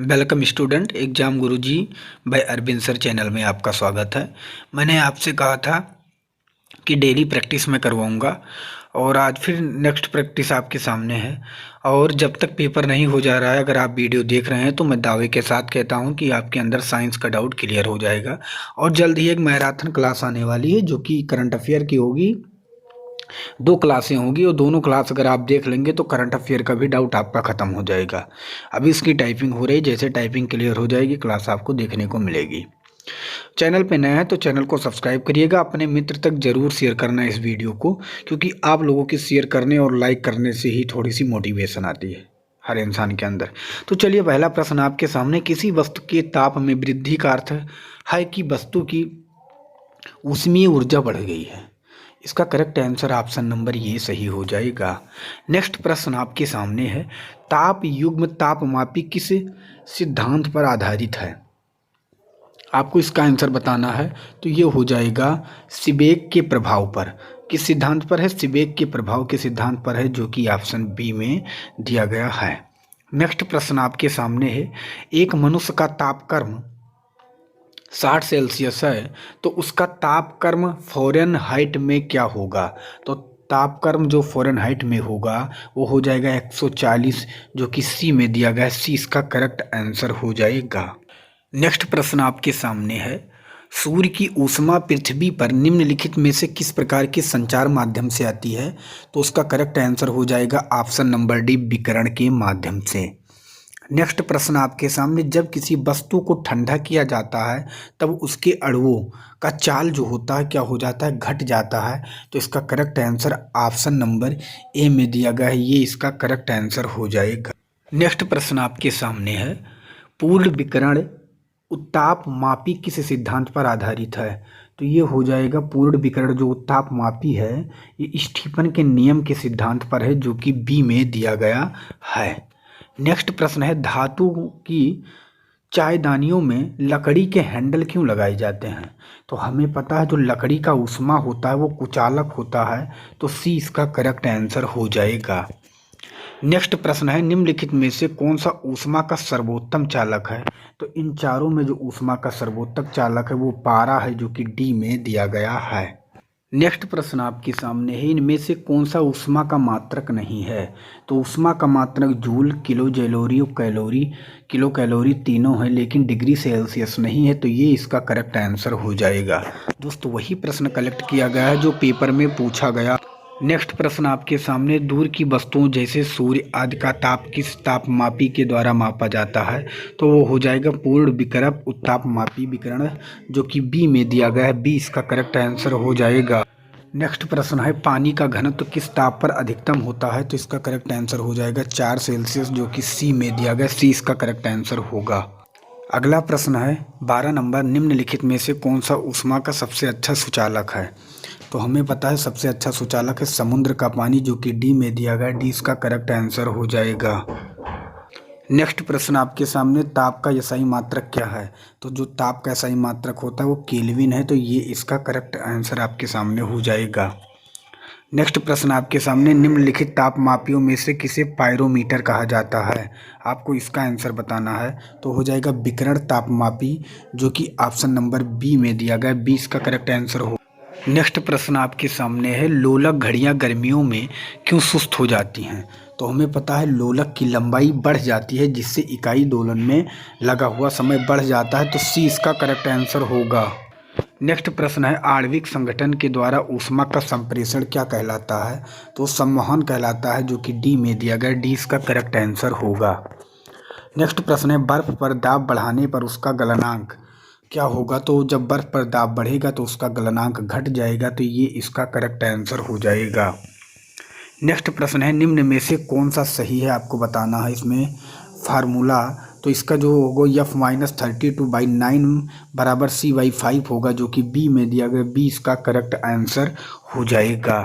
Welcome student exam गुरुजी bye Arvind sir channel में आपका स्वागत है। मैंने आपसे कहा था कि डेली प्रैक्टिस मैं करवाऊंगा और आज फिर नेक्स्ट प्रैक्टिस आपके सामने है। और जब तक पेपर नहीं हो जा रहा है, अगर आप वीडियो देख रहे हैं तो मैं दावे के साथ कहता हूं कि आपके अंदर साइंस का डाउट क्लियर हो जाएगा। और जल्द ही एक मैराथन क्लास आने वाली है जो कि करंट अफेयर की होगी। 2 क्लासें होंगी और दोनों क्लास अगर आप देख लेंगे तो करंट अफेयर का भी डाउट आपका ख़त्म हो जाएगा। अभी इसकी टाइपिंग हो रही है, जैसे टाइपिंग क्लियर हो जाएगी क्लास आपको देखने को मिलेगी। चैनल पे नया है तो चैनल को सब्सक्राइब करिएगा, अपने मित्र तक ज़रूर शेयर करना इस वीडियो को, क्योंकि आप लोगों के शेयर करने और लाइक करने से ही थोड़ी सी मोटिवेशन आती है हर इंसान के अंदर। तो चलिए, पहला प्रश्न आपके सामने, किसी वस्तु के ताप में वृद्धि का अर्थ है कि वस्तु की ऊष्मीय ऊर्जा बढ़ गई है। इसका करेक्ट आंसर ऑप्शन नंबर ये सही हो जाएगा। नेक्स्ट प्रश्न आपके सामने है, ताप युग्म तापमापी किस सिद्धांत पर आधारित है। आपको इसका आंसर बताना है, तो ये हो जाएगा सीबेक के प्रभाव पर। किस सिद्धांत पर है? सीबेक के प्रभाव के सिद्धांत पर है, जो कि ऑप्शन बी में दिया गया है। नेक्स्ट प्रश्न आपके सामने है, एक मनुष्य का तापक्रम 60 सेल्सियस है तो उसका तापक्रम फ़ारेनहाइट में क्या होगा। तो तापक्रम जो फ़ारेनहाइट में होगा वो हो जाएगा 140, जो कि सी में दिया गया है। सी इसका करेक्ट आंसर हो जाएगा। नेक्स्ट प्रश्न आपके सामने है, सूर्य की ऊष्मा पृथ्वी पर निम्नलिखित में से किस प्रकार के संचार माध्यम से आती है। तो उसका करेक्ट आंसर हो जाएगा ऑप्शन नंबर डी, विकिरण के माध्यम से। नेक्स्ट प्रश्न आपके सामने, जब किसी वस्तु को ठंडा किया जाता है तब उसके अणुओं का चाल जो होता है क्या हो जाता है? घट जाता है। तो इसका correct answer option number A में दिया गया है, ये इसका करेक्ट आंसर हो जाएगा। नेक्स्ट प्रश्न आपके सामने है, पूर्ण विकिरण उत्तापमापी किस सिद्धांत पर आधारित है। तो ये हो जाएगा पूर्ण विकिरण जो उत्तापमापी है ये स्टीफन के नियम के सिद्धांत पर है, जो कि बी में दिया गया है। नेक्स्ट प्रश्न है, धातु की चायदानियों में लकड़ी के हैंडल क्यों लगाए जाते हैं। तो हमें पता है जो लकड़ी का ऊष्मा होता है वो कुचालक होता है, तो सी इसका करेक्ट आंसर हो जाएगा। नेक्स्ट प्रश्न है, निम्नलिखित में से कौन सा ऊष्मा का सर्वोत्तम चालक है। तो इन चारों में जो ऊष्मा का सर्वोत्तम चालक है वो पारा है, जो कि डी में दिया गया है। नेक्स्ट प्रश्न आपके सामने है, इनमें से कौन सा ऊष्मा का मात्रक नहीं है। तो ऊष्मा का मात्रक जूल, किलो जैलोरी और कैलोरी, किलो कैलोरी तीनों है, लेकिन डिग्री सेल्सियस नहीं है। तो ये इसका करेक्ट आंसर हो जाएगा। दोस्तों, वही प्रश्न कलेक्ट किया गया है जो पेपर में पूछा गया। नेक्स्ट प्रश्न आपके सामने, दूर की वस्तुओं जैसे सूर्य आदि का ताप किस तापमापी के द्वारा मापा जाता है। तो वो हो जाएगा पूर्ण विकिरण उत्तापमापी विकिरण, जो कि बी में दिया गया है। बी इसका करेक्ट आंसर हो जाएगा। नेक्स्ट प्रश्न है, पानी का घनत्व किस ताप पर अधिकतम होता है। तो इसका करेक्ट आंसर हो जाएगा 4 सेल्सियस, जो कि सी में दिया गया। सी इसका करेक्ट आंसर होगा। अगला प्रश्न है 12 नंबर, निम्नलिखित में से कौन सा ऊष्मा का सबसे अच्छा सुचालक है। तो हमें पता है सबसे अच्छा सुचालक है समुद्र का पानी, जो कि डी में दिया गया। डी इसका करेक्ट आंसर हो जाएगा। नेक्स्ट प्रश्न आपके सामने, ताप का एसआई मात्रक क्या है। तो जो ताप का एसआई मात्रक होता है वो केल्विन है, तो ये इसका करेक्ट आंसर आपके सामने हो जाएगा। नेक्स्ट प्रश्न आपके सामने, निम्नलिखित तापमापियों में से किसे पायरोमीटर कहा जाता है। आपको इसका आंसर बताना है, तो हो जाएगा विकिरण तापमापी, जो कि ऑप्शन नंबर बी में दिया गया। बी इसका करेक्ट आंसर हो। नेक्स्ट प्रश्न आपके सामने है, लोलक घड़ियां गर्मियों में क्यों सुस्त हो जाती हैं। तो हमें पता है लोलक की लंबाई बढ़ जाती है, जिससे इकाई दोलन में लगा हुआ समय बढ़ जाता है। तो सी इसका करेक्ट आंसर होगा। नेक्स्ट प्रश्न है, आणविक संगठन के द्वारा ऊष्मा का संप्रेषण क्या कहलाता है। तो संवहन कहलाता है, जो कि डी में दिया गया। डी इसका करेक्ट आंसर होगा। नेक्स्ट प्रश्न है, बर्फ पर दाब बढ़ाने पर उसका गलनांक क्या होगा। तो जब बर्फ पर दाब बढ़ेगा तो उसका गलनांक घट जाएगा, तो ये इसका करेक्ट आंसर हो जाएगा। नेक्स्ट प्रश्न है, निम्न में से कौन सा सही है आपको बताना है इसमें फार्मूला। तो इसका जो होगा F-32/9 बराबर C/5 होगा, जो कि बी में दिया गया। बी इसका करेक्ट आंसर हो जाएगा।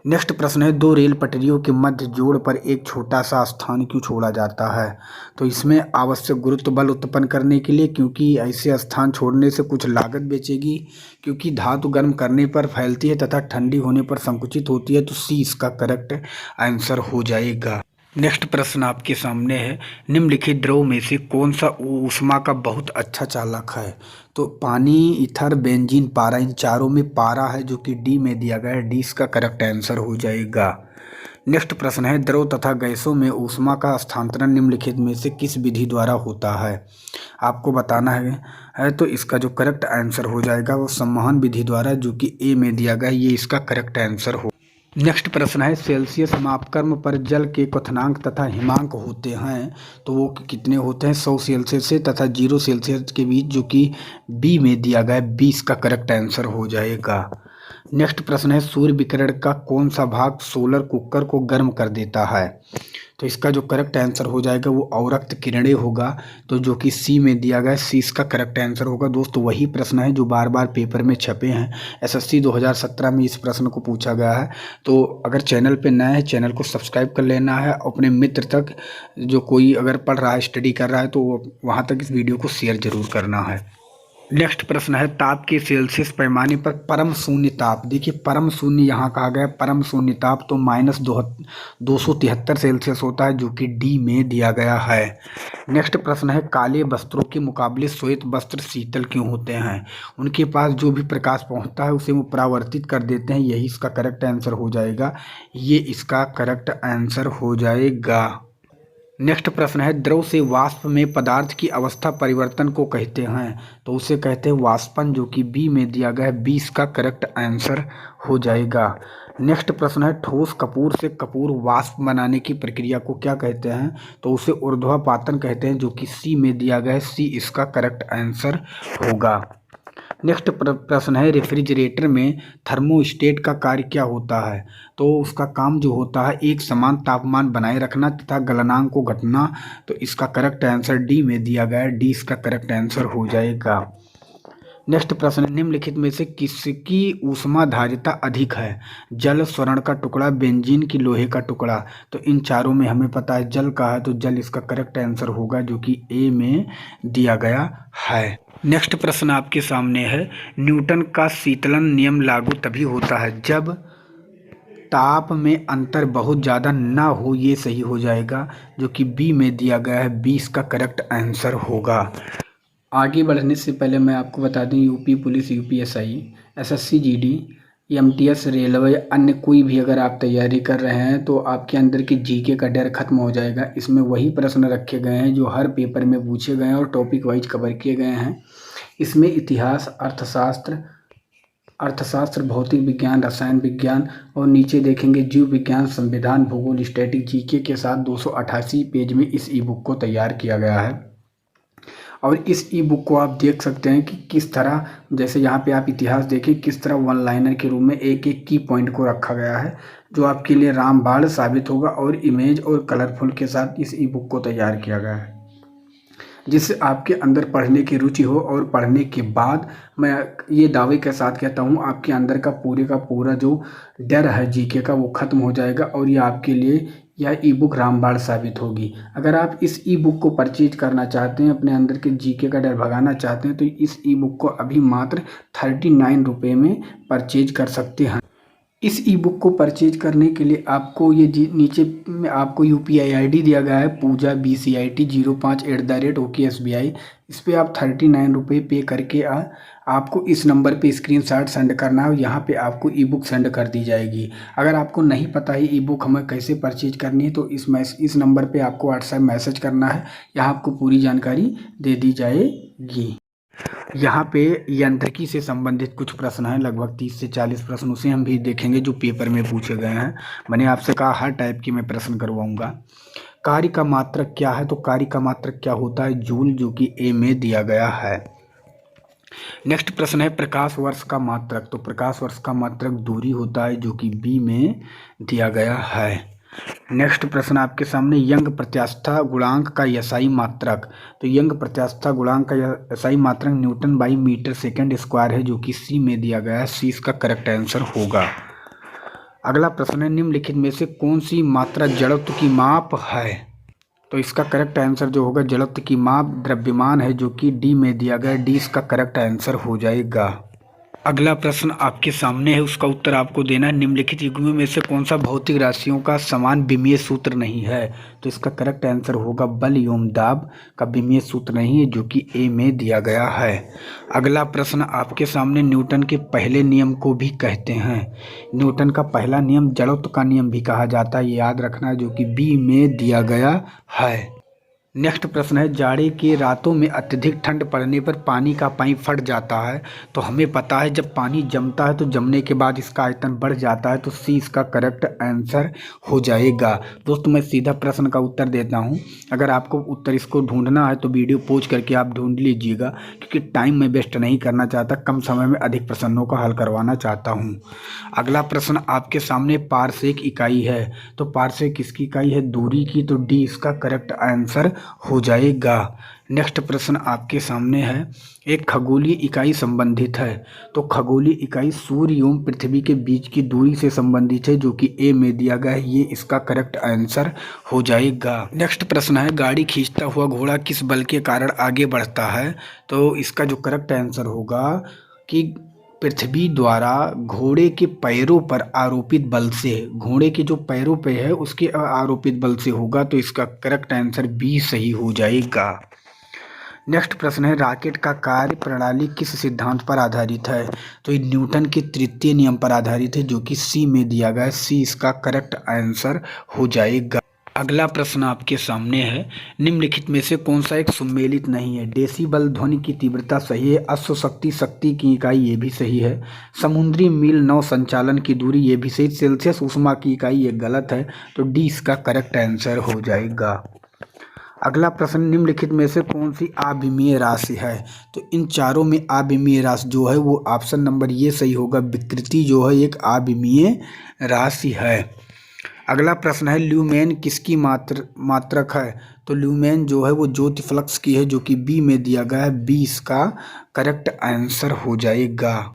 नेक्स्ट प्रश्न है, 2 रेल पटरियों के मध्य जोड़ पर एक छोटा सा स्थान क्यों छोड़ा जाता है। तो इसमें आवश्यक गुरुत्व बल उत्पन्न करने के लिए, क्योंकि ऐसे स्थान छोड़ने से कुछ लागत बचेगी, क्योंकि धातु गर्म करने पर फैलती है तथा ठंडी होने पर संकुचित होती है। तो सी इसका करेक्ट आंसर हो जाएगा। नेक्स्ट प्रश्न आपके सामने है, निम्नलिखित द्रव में से कौन सा ऊष्मा का बहुत अच्छा चालक है? तो पानी, ईथर, बेंजीन, पारा, इन चारों में पारा है जो कि डी में दिया गया है। डी इसका करेक्ट आंसर हो जाएगा। नेक्स्ट प्रश्न है, द्रव तथा गैसों में ऊष्मा का स्थानांतरण निम्नलिखित में से किस विधि द्वारा होता है? आपको बताना है तो इसका जो करेक्ट आंसर हो जाएगा वो संवहन विधि द्वारा, जो कि ए में दिया गया है। ये इसका करेक्ट आंसर हो। नेक्स्ट प्रश्न है, सेल्सियस मापक्रम पर जल के क्वथनांक तथा हिमांक होते हैं तो वो कितने होते हैं? 100 सेल्सियस से तथा 0 सेल्सियस के बीच, जो कि बी में दिया गया है। 20 का करेक्ट आंसर हो जाएगा। नेक्स्ट प्रश्न है, सूर्य विकिरण का कौन सा भाग सोलर कुकर को गर्म कर देता है? तो इसका जो करेक्ट आंसर हो जाएगा वो अवरक्त किरणें होगा, तो जो कि सी में दिया गया है। सी इसका करेक्ट आंसर होगा। दोस्तों वही प्रश्न है जो बार बार पेपर में छपे हैं। एसएससी 2017 में इस प्रश्न को पूछा गया है। तो अगर चैनल पे नया है, चैनल को सब्सक्राइब कर लेना है। अपने मित्र तक, जो कोई अगर पढ़ रहा है, स्टडी कर रहा है, तो वहाँ तक इस वीडियो को शेयर जरूर करना है। नेक्स्ट प्रश्न है, ताप के सेल्सियस पैमाने पर परम शून्य ताप। देखिए परम शून्य यहाँ कहा गया है। परम शून्य ताप तो -273 सेल्सियस होता है, जो कि डी में दिया गया है। नेक्स्ट प्रश्न है, काले वस्त्रों के मुकाबले श्वेत वस्त्र शीतल क्यों होते हैं? उनके पास जो भी प्रकाश पहुँचता है उसे वो परावर्तित कर देते हैं। यही इसका करेक्ट आंसर हो जाएगा। ये इसका करेक्ट आंसर हो जाएगा। नेक्स्ट प्रश्न है, द्रव से वाष्प में पदार्थ की अवस्था परिवर्तन को कहते हैं तो उसे कहते हैं वाष्पन, जो कि बी में दिया गया है। 20 का करेक्ट आंसर हो जाएगा। नेक्स्ट प्रश्न है, ठोस कपूर से कपूर वाष्प बनाने की प्रक्रिया को क्या कहते हैं? तो उसे ऊर्ध्वपातन कहते हैं, जो कि सी में दिया गया है। सी इसका करेक्ट आंसर होगा। नेक्स्ट प्रश्न है, रेफ्रिजरेटर में थर्मोस्टेट का कार्य क्या होता है? तो उसका काम जो होता है एक समान तापमान बनाए रखना तथा गलनांक को घटना। तो इसका करेक्ट आंसर डी में दिया गया है। डी इसका करेक्ट आंसर हो जाएगा। नेक्स्ट प्रश्न, निम्नलिखित में से किसकी ऊष्माधारिता अधिक है? जल, स्वर्ण का टुकड़ा, बेंजीन की लोहे का टुकड़ा। तो इन चारों में हमें पता है जल का है, तो जल इसका करेक्ट आंसर होगा, जो कि ए में दिया गया है। नेक्स्ट प्रश्न आपके सामने है, न्यूटन का शीतलन नियम लागू तभी होता है जब ताप में अंतर बहुत ज़्यादा ना हो। ये सही हो जाएगा, जो कि बी में दिया गया है। 20 का करेक्ट आंसर होगा। आगे बढ़ने से पहले मैं आपको बता दूं, UP police, UPSI, SSC GD, MTS, railway, अन्य कोई भी अगर आप तैयारी कर रहे हैं तो आपके अंदर की जीके का डर खत्म हो जाएगा। इसमें वही प्रश्न रखे गए हैं जो हर पेपर में पूछे गए हैं और टॉपिक वाइज कवर किए गए हैं। इसमें इतिहास, अर्थशास्त्र, भौतिक विज्ञान, रसायन विज्ञान और नीचे देखेंगे जीव विज्ञान, संविधान, भूगोल, स्टैटिक, जीके के साथ 288 पेज में इस ई बुक को तैयार किया गया है। और इस ई बुक को आप देख सकते हैं कि किस तरह, जैसे यहाँ पे आप इतिहास देखें, किस तरह वन लाइनर के रूप में एक एक की पॉइंट को रखा गया है, जो आपके लिए रामबाण साबित होगा। और इमेज और कलरफुल के साथ इस ई बुक को तैयार किया गया है, जिससे आपके अंदर पढ़ने की रुचि हो। और पढ़ने के बाद मैं ये दावे के साथ कहता हूँ, आपके अंदर का पूरा जो डर है जीके का वो खत्म हो जाएगा और ये आपके लिए यह ई बुक रामबाण साबित होगी। अगर आप इस ई बुक को परचेज करना चाहते हैं, अपने अंदर के जीके का डर भगाना चाहते हैं, तो इस ई बुक को अभी मात्र 39 रुपये में परचेज कर सकते हैं। इस ई बुक को परचेज करने के लिए आपको ये नीचे में आपको यूपीआई आईडी दिया गया है, पूजा BCIT05@OKSBI। इस पर आप 39 रुपये पे करके आपको इस नंबर पे स्क्रीनशॉट सेंड करना है और यहाँ पे आपको ई बुक सेंड कर दी जाएगी। अगर आपको नहीं पता है ई बुक हमें कैसे परचेज करनी है, तो इस नंबर पे आपको व्हाट्सएप मैसेज करना है, यहाँ आपको पूरी जानकारी दे दी जाएगी। यहाँ पे यांत्रिकी से संबंधित कुछ प्रश्न हैं, लगभग 30 से 40 प्रश्न, उसे हम भी देखेंगे जो पेपर में पूछे गए हैं। मैंने आपसे कहा हर टाइप की मैं प्रश्न करवाऊंगा। कार्य का मात्रक क्या है? तो कार्य का मात्रक क्या होता है? जूल, जो कि ए में दिया गया है। नेक्स्ट प्रश्न है, प्रकाश वर्ष का मात्रक। तो प्रकाश वर्ष का मात्रक दूरी होता है, जो कि बी में दिया गया है। नेक्स्ट प्रश्न आपके सामने, यंग प्रत्यास्था गुणांक का एसआई मात्रक। तो यंग प्रत्यास्था गुणांक का एसआई मात्रक newton by metre second square है, जो कि सी में दिया गया है। सी इसका करेक्ट आंसर होगा। अगला प्रश्न है, निम्नलिखित में से कौन सी मात्रा जड़त्व की माप है? तो इसका करेक्ट आंसर जो होगा, जड़त्व की माप द्रव्यमान है, जो कि डी में दिया गया है। डी इसका करेक्ट आंसर हो जाएगा। अगला प्रश्न आपके सामने है, उसका उत्तर आपको देना है। निम्नलिखित युग्मों में से कौन सा भौतिक राशियों का समान विमीय सूत्र नहीं है? तो इसका करेक्ट आंसर होगा बल एवं दाब का विमीय सूत्र नहीं है, जो कि ए में दिया गया है। अगला प्रश्न आपके सामने, न्यूटन के पहले नियम को भी कहते हैं। न्यूटन का पहला नियम जड़त्व का नियम भी कहा जाता है, ये याद रखना है, जो कि बी में दिया गया है। नेक्स्ट प्रश्न है, जाड़े की रातों में अत्यधिक ठंड पड़ने पर पानी का पाइप फट जाता है। तो हमें पता है जब पानी जमता है तो जमने के बाद इसका आयतन बढ़ जाता है, तो सी इसका करेक्ट आंसर हो जाएगा। दोस्तों मैं सीधा प्रश्न का उत्तर देता हूं, अगर आपको उत्तर इसको ढूंढना है तो वीडियो पॉज करके आप ढूंढ लीजिएगा, क्योंकि टाइम मैं वेस्ट नहीं करना चाहता, कम समय में अधिक प्रश्नों का हल करवाना चाहता हूँ। अगला प्रश्न आपके सामने, पारसेक इकाई है, तो पारसेक किसकी इकाई है? दूरी की, तो डी इसका करेक्ट आंसर हो जाएगा। नेक्स्ट प्रश्न आपके सामने है, एक खगोलीय इकाई संबंधित है, तो खगोलीय इकाई सूर्य एवं पृथ्वी के बीच की दूरी से संबंधित है, जो कि ए में दिया गया है, ये इसका करेक्ट आंसर हो जाएगा। नेक्स्ट प्रश्न है, गाड़ी खींचता हुआ घोड़ा किस बल के कारण आगे बढ़ता है? तो इसका जो करेक्ट आंसर होगा कि पृथ्वी द्वारा घोड़े के पैरों पर आरोपित बल से, घोड़े के जो पैरों पे है उसके आरोपित बल से होगा, तो इसका करेक्ट आंसर बी सही हो जाएगा। नेक्स्ट प्रश्न है, रॉकेट का कार्य प्रणाली किस सिद्धांत पर आधारित है? तो ये न्यूटन के तृतीय नियम पर आधारित है, जो कि सी में दिया गया है, सी इसका करेक्ट आंसर हो जाएगा। अगला प्रश्न आपके सामने है, निम्नलिखित में से कौन सा एक सुमेलित नहीं है? डेसिबल ध्वनि की तीव्रता सही है, अश्व शक्ति शक्ति की इकाई ये भी सही है, समुद्री मील नौ संचालन की दूरी ये भी सही, सेल्सियस ऊष्मा की इकाई ये गलत है, तो डी इसका करेक्ट आंसर हो जाएगा। अगला प्रश्न, निम्नलिखित में से कौन सी अविमीय राशि है? तो इन चारों में अविमीय राशि जो है वो ऑप्शन नंबर ये सही होगा, विकृति जो है एक अविमीय राशि है। अगला प्रश्न है, ल्यूमेन किसकी मात्रक है? तो ल्यूमेन जो है वो ज्योति फ्लक्स की है, जो कि बी में दिया गया है, बी इसका करेक्ट आंसर हो जाएगा।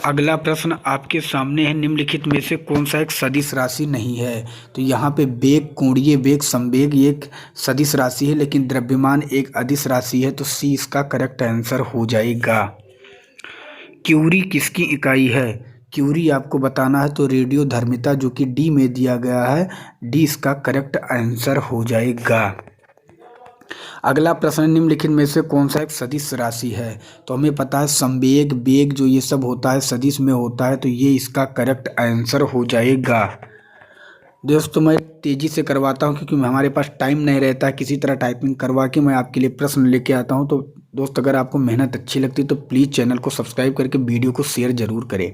अगला प्रश्न आपके सामने है, निम्नलिखित में से कौन सा एक सदिश राशि नहीं है? तो यहाँ पे वेग, कोणीय वेग, संवेग एक सदिश राशि है, लेकिन द्रव्यमान एक अदिश राशि है, तो सी इसका करेक्ट आंसर हो जाएगा। क्यूरी किसकी इकाई है? क्यूरी आपको बताना है, तो रेडियो धर्मिता, जो कि डी में दिया गया है, डी इसका करेक्ट आंसर हो जाएगा। अगला प्रश्न, निम्नलिखित में से कौन सा एक सदिश राशि है? तो हमें पता है संवेग, वेग जो ये सब होता है सदिश में होता है, तो ये इसका करेक्ट आंसर हो जाएगा। दोस्तों मैं तेज़ी से करवाता हूँ, क्योंकि हमारे पास टाइम नहीं रहता है, किसी तरह टाइपिंग करवा के मैं आपके लिए प्रश्न लेके आता हूँ। तो दोस्त अगर आपको मेहनत अच्छी लगती है तो प्लीज़ चैनल को सब्सक्राइब करके वीडियो को शेयर ज़रूर करें।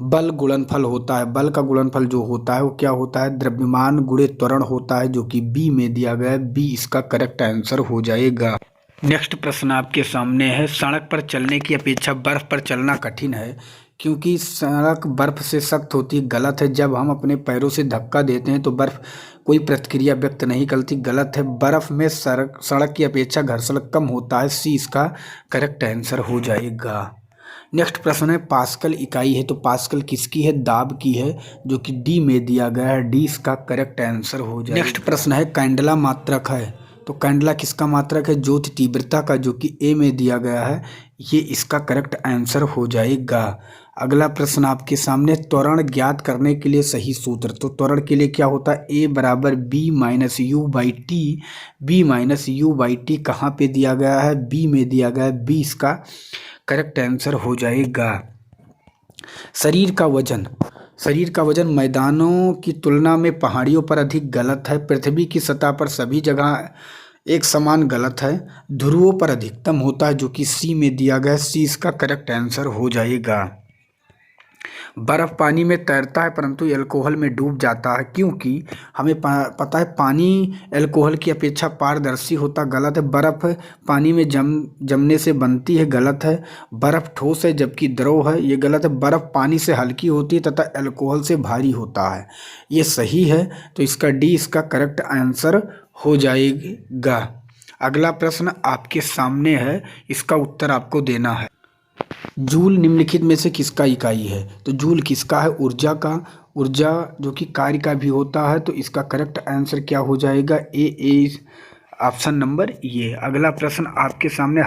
बल गुणनफल होता है, बल का गुणनफल जो होता है वो क्या होता है? द्रव्यमान गुणे त्वरण होता है, जो कि बी में दिया गया है, बी इसका करेक्ट आंसर हो जाएगा। नेक्स्ट प्रश्न आपके सामने है, सड़क पर चलने की अपेक्षा बर्फ पर चलना कठिन है, क्योंकि सड़क बर्फ से सख्त होती है। गलत है, जब हम अपने पैरों से धक्का देते हैं तो बर्फ कोई प्रतिक्रिया व्यक्त नहीं करती, गलत है। बर्फ में सड़क की अपेक्षा घर्षण कम होता है, सी इसका करेक्ट आंसर हो जाएगा। नेक्स्ट प्रश्न है, पास्कल इकाई है, तो पास्कल किसकी है? दाब की है, जो कि डी में दिया गया है, डी इसका करेक्ट आंसर हो जाएगा। नेक्स्ट प्रश्न है, कैंडला मात्रक है, तो कैंडला किसका मात्रक है? ज्योति तीव्रता का, जो कि ए में दिया गया है, ये इसका करेक्ट आंसर हो जाएगा। अगला प्रश्न आपके सामने, त्वरण ज्ञात करने के लिए सही सूत्र, तो त्वरण के लिए क्या होता है? ए बराबर B minus U by T, B minus U by T कहाँ पे दिया गया है? बी में दिया गया है, बी इसका करेक्ट आंसर हो जाएगा। शरीर का वजन मैदानों की तुलना में पहाड़ियों पर अधिक, गलत है। पृथ्वी की सतह पर सभी जगह एक समान, गलत है। ध्रुवों पर अधिकतम होता है, जो कि सी में दिया गया है, सी इसका करेक्ट आंसर हो जाएगा। बर्फ पानी में तैरता है परंतु अल्कोहल में डूब जाता है, क्योंकि हमें पता है पानी अल्कोहल की अपेक्षा पारदर्शी होता, गलत है। बर्फ पानी में जमने से बनती है, गलत है। बर्फ ठोस है जबकि द्रव है, ये गलत है। बर्फ पानी से हल्की होती है तथा अल्कोहल से भारी होता है, ये सही है, तो इसका डी इसका करेक्ट आंसर हो जाएगा। अगला प्रश्न आपके सामने है, इसका उत्तर आपको देना है। जूल निम्नलिखित में से किसका इकाई है? तो जूल किसका है? ऊर्जा का, ऊर्जा जो कि कार्य का भी होता है, तो इसका करेक्ट आंसर क्या हो जाएगा? ए ऑप्शन नंबर ये। अगला प्रश्न आपके सामने,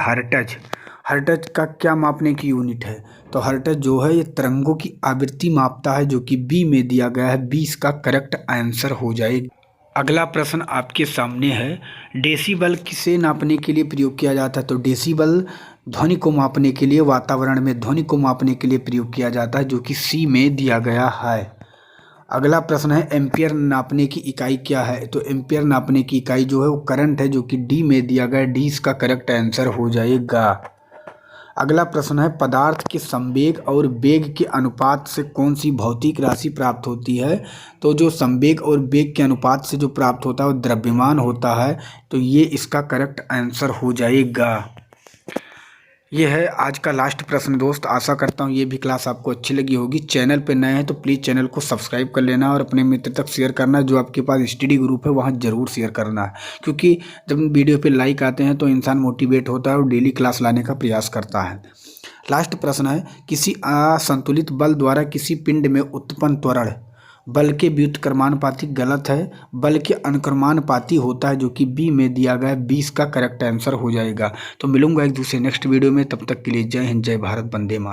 हर्ट्ज का क्या मापने की यूनिट है? तो हर्ट्ज जो है ये तरंगों की आवृत्ति मापता है, जो कि बी में दिया गया है। बी इसका करेक्ट आंसर हो जाएगा। अगला प्रश्न आपके सामने है, डेसिबल किसे नापने के लिए प्रयोग किया जाता है? तो डेसिबल ध्वनि को मापने के लिए, वातावरण में ध्वनि को मापने के लिए प्रयोग किया जाता है, जो कि सी में दिया गया है। अगला प्रश्न है, एम्पियर नापने की इकाई क्या है? तो एम्पियर नापने की इकाई जो है वो करंट है, जो कि डी में दिया गया है। डी इसका करेक्ट आंसर हो जाएगा। अगला प्रश्न है, पदार्थ के संवेग और वेग के अनुपात से कौन सी भौतिक राशि प्राप्त होती है? तो जो संवेग और वेग के अनुपात से जो प्राप्त होता है वो द्रव्यमान होता है। तो ये इसका करेक्ट आंसर हो जाएगा। ये है आज का लास्ट प्रश्न दोस्त। आशा करता हूँ ये भी क्लास आपको अच्छी लगी होगी। चैनल पे नए हैं तो प्लीज़ चैनल को सब्सक्राइब कर लेना और अपने मित्र तक शेयर करना। जो आपके पास स्टडी ग्रुप है वहाँ ज़रूर शेयर करना है, क्योंकि जब वीडियो पे लाइक आते हैं तो इंसान मोटिवेट होता है और डेली क्लास लाने का प्रयास करता है। लास्ट प्रश्न है, किसी असंतुलित बल द्वारा किसी पिंड में उत्पन्न त्वरण बल के व्युत्क्रमानुपाती गलत है, बल के अनुक्रमानुपाती होता है, जो कि बी में दिया गया है। 20 का करेक्ट आंसर हो जाएगा। तो मिलूंगा एक दूसरे नेक्स्ट वीडियो में, तब तक के लिए जय हिंद, जय भारत, वंदे मातरम।